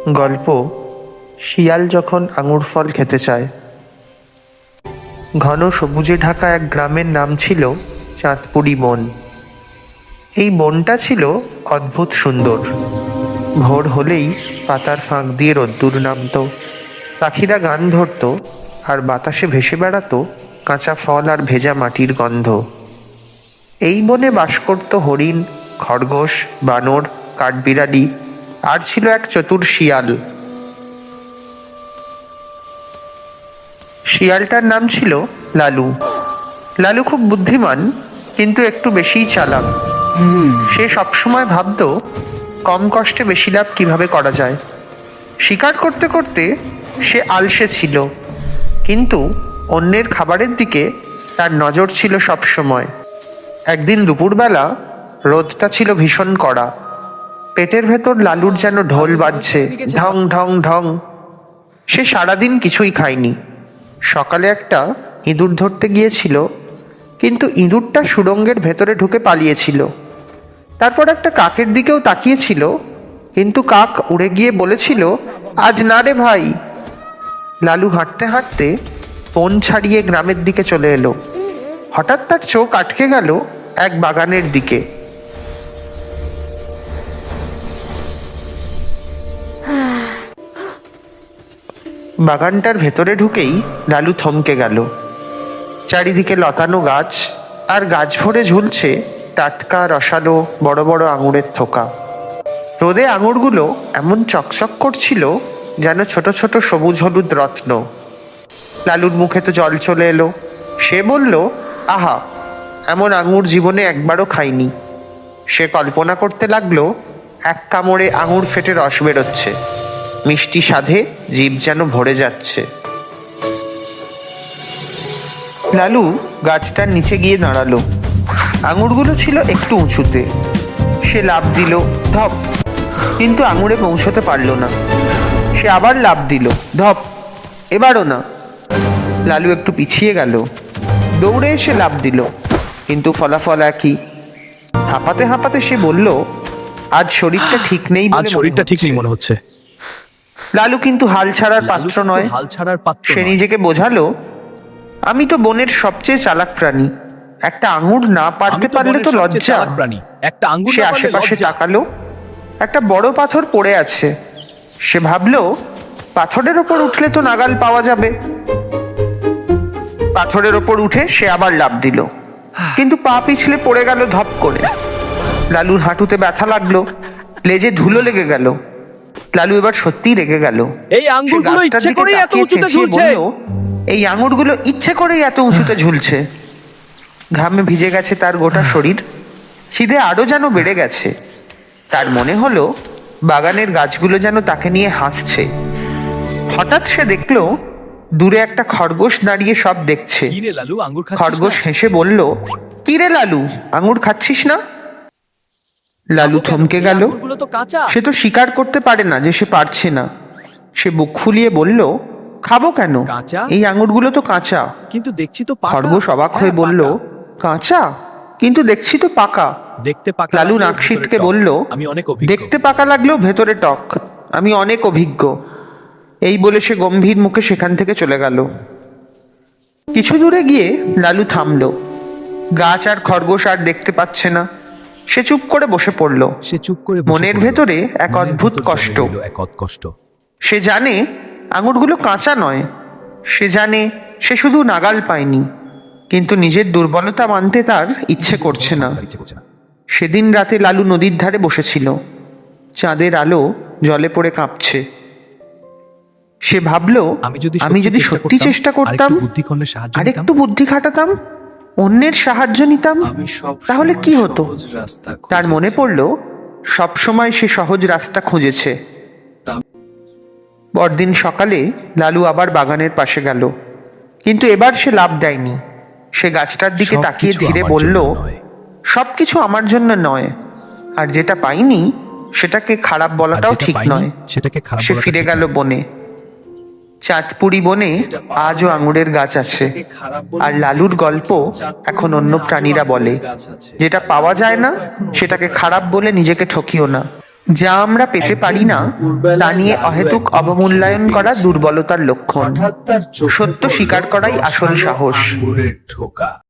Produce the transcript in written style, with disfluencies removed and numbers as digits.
গল্প শিয়াল যখন আঙুর ফল খেতে চায়। ঘন সবুজে ঢাকা এক গ্রামের নাম ছিল চাঁদপুরি বন। এই বনটা ছিল অদ্ভুত সুন্দর। ভোর হলেই পাতার ফাঁক দিয়ে রোদ্দুর নামত, পাখিরা গান ধরত, আর বাতাসে ভেসে বেড়াতো কাঁচা ফল আর ভেজা মাটির গন্ধ। এই বনে বাস করত হরিণ, খরগোশ, বানর, কাঠবিড়ালি, আর ছিল এক চতুর শিয়াল। শিয়ালটার নাম ছিল লালু। লালু খুব বুদ্ধিমান, কিন্তু একটু বেশিই চালাক। সে সবসময় ভাবতো কম কষ্টে বেশি লাভ কিভাবে করা যায়। শিকার করতে করতে সে আলসে ছিল, কিন্তু অন্যের খাবারের দিকে তার নজর ছিল সব সময়। একদিন দুপুরবেলা রোদটা ছিল ভীষণ কড়া। পেটের ভেতর লালুর যেন ঢোল বাজছে, ঢং ঢং ঢং। সে সারাদিন কিছুই খায়নি। সকালে একটা ইঁদুর ধরতে গিয়েছিল, কিন্তু ইঁদুরটা সুড়ঙ্গের ভেতরে ঢুকে পালিয়েছিল। তারপর একটা কাকের দিকেও তাকিয়েছিল, কিন্তু কাক উড়ে গিয়ে বলেছিল, আজ না রে ভাই। লালু হাঁটতে হাঁটতে বন ছাড়িয়ে গ্রামের দিকে চলে এলো। হঠাৎ তার চোখ আটকে গেল এক বাগানের দিকে। বাগানটার ভেতরে ঢুকেই লালু থমকে গেল। চারিদিকে লতানো গাছ, আর গাছ ভরে ঝুলছে টাটকা রসালো বড় বড় আঙুরের থোকা। রোদে আঙুরগুলো এমন চকচক করছিল যেন ছোট ছোট সবুজ হলুদ রত্ন। লালুর মুখে তো জল চলে এলো। সে বলল, আহা, এমন আঙুর জীবনে একবারও খাইনি। সে কল্পনা করতে লাগলো এক কামড়ে আঙুর ফেটে রস বেরোচ্ছে, মিষ্টি স্বাদে জিভ যেন ভরে যাচ্ছে। লালু গাছটার নিচে গিয়ে দাঁড়ালো। আঙুরগুলো ছিল একটু উঁচুতে। সে লাফ দিল, ধপ, কিন্তু আঙুরে পৌঁছতে পারল না। সে আবার লাফ দিল, ধপ, এবারও না। লালু একটু পিছিয়ে গেল, দৌড়ে এসে লাফ দিল, কিন্তু ফলাফল একই। হাঁপাতে হাঁপাতে সে বলল, আজ শরীরটা ঠিক নেই, আজ শরীরটা ঠিক নেই মনে হচ্ছে। লালু কিন্তু হাল ছাড়ার পাত্র নয়। সে নিজেকে বোঝালো, আমি তো বনের সবচেয়ে চালাক প্রাণী। একটা আঙুর না পারতে পারলে তো লজ্জা। সে আশেপাশে তাকালো। একটা বড় পাথর পড়ে আছে। সে ভাবলো, পাথরের ওপর উঠলে তো নাগাল পাওয়া যাবে। পাথরের ওপর উঠে সে আবার লাফ দিল, কিন্তু পা পিছলে পড়ে গেল ধপ করে। লালুর হাঁটুতে ব্যথা লাগলো, লেজে ধুলো লেগে গেল। লালু এবার সত্যিই রেগে গেল। এই আঙ্গুরগুলো ইচ্ছে করেই এত উঁচুতে ঝুলছে। এই আঙুরগুলো ইচ্ছে করেই এত উঁচুতে ঝুলছে। ঘামে ভিজে গেছে তার গোটা শরীর। খিদে আরো যেন বেড়ে গেছে। তার মনে হলো বাগানের গাছগুলো যেন তাকে নিয়ে হাসছে। হঠাৎ সে দেখলো দূরে একটা খরগোশ দাঁড়িয়ে সব দেখছে। খরগোশ হেসে বলল, কি রে লালু, আঙুর খাচ্ছিস না? লালু থমকে গেল। সে তো স্বীকার করতে পারে না যে সে পারছে না। সে বুক ফুলিয়ে বলল, খাবো কেন, এই আঙুরগুলো তো কাঁচা। কিন্তু দেখছি তো খরগোশ অবাক হয়ে বলল, কাঁচা, কিন্তু দেখছি তো পাকা। লালু নাক সিটকে বলল, দেখতে পাকা লাগলেও ভেতরে টক। আমি অনেক অভিজ্ঞ। এই বলে সে গম্ভীর মুখে সেখান থেকে চলে গেল। কিছু দূরে গিয়ে লালু থামলো। গাছ আর খরগোশ আর দেখতে পাচ্ছে না। সে চুপ করে বসে পড়ল। মনের ভেতরে এক অদ্ভুত কষ্ট। সে জানে আঙুরগুলো কাঁচা নয়। সে জানে সে শুধু নাগাল পায়নি, কিন্তু নিজের দুর্বলতা মানতে তার ইচ্ছে করছে না। সেদিন রাতে লালু নদীর ধারে বসেছিল। চাঁদের আলো জলে পড়ে কাঁপছে। সে ভাবলো, আমি যদি সত্যি চেষ্টা করতাম, আর একটু বুদ্ধি খাটাতাম, অন্যের সাহায্য নিতাম, তাহলে কি হতো? তার মনে পড়লো সবসময় সে সহজ রাস্তা খুঁজেছে। পরদিন সকালে লালু আবার বাগানের পাশে গেল, কিন্তু এবার সে লাভ দেয়নি। সে গাছটার দিকে তাকিয়ে ধীরে বলল, সবকিছু আমার জন্য নয়, আর যেটা পাইনি সেটাকে খারাপ বলাটাও ঠিক নয়। সে ফিরে গেল বনে। চাঁদপুরি বনে আজও আঙুরের গাছ আছে, আর লালুর গল্প এখন অন্য প্রাণীরা বলে, যেটা পাওয়া যায় না সেটাকে খারাপ বলে নিজেকে ঠকিও না। যা আমরা পেতে পারি না তা নিয়ে অহেতুক অবমূল্যায়ন করা দুর্বলতার লক্ষণ। সত্য স্বীকার করাই আসল সাহস। আঙ্গুরের ঠোকা।